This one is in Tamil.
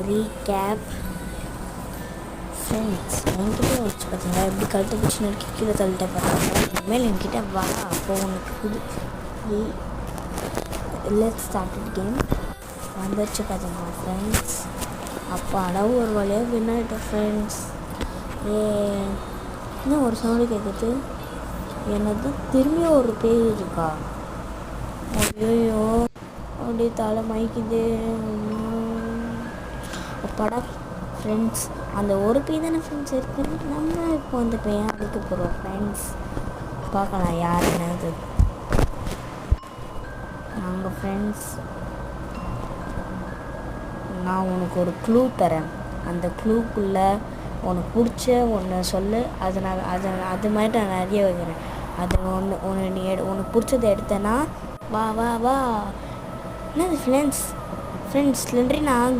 Recap friends. என்கிட்ட வச்சு பார்த்தீங்களா எப்படி கழுத்தை பிடிச்சி நறுக்கி கீழே தள்ளிட்ட பார்த்தீங்களா. இனிமேல் என்கிட்ட வா, அப்போ உனக்கு புது லெட்ஸ் ஸ்டார்ட் கேம் வந்துருச்சு பார்த்தீங்களா ஃப்ரெண்ட்ஸ். அப்போ அளவு ஒரு வழியாக வின் ஆகிட்டேன் ஃப்ரெண்ட்ஸ். இன்னும் ஒரு சவுண்டு கேட்குது. என்னது திரும்பியும் ஒரு பேய் இருக்கா? ஐயோ அப்படியே தலை மயக்குது. படா ஃப்ரெண்ட்ஸ், அந்த ஒரு பேய் தானே ஃப்ரெண்ட்ஸ் இருக்குன்னு நம்ம இப்போ அந்த பேயை அடிக்க போகிறோம் ஃப்ரெண்ட்ஸ். பார்க்கலாம் யார் என்னது. நாங்கள் ஃப்ரெண்ட்ஸ், நான் உனக்கு ஒரு க்ளூ தரேன். அந்த க்ளூக்குள்ளே உனக்கு பிடிச்ச ஒன்று சொல்லு. அது மாதிரி நான் நிறைய வைக்கிறேன். அது நீ உனக்கு பிடிச்சதை எடுத்தேன்னா வா வா வா. என்னது ஃப்ரெண்ட்ஸ், ஸ்லெண்டரி நான்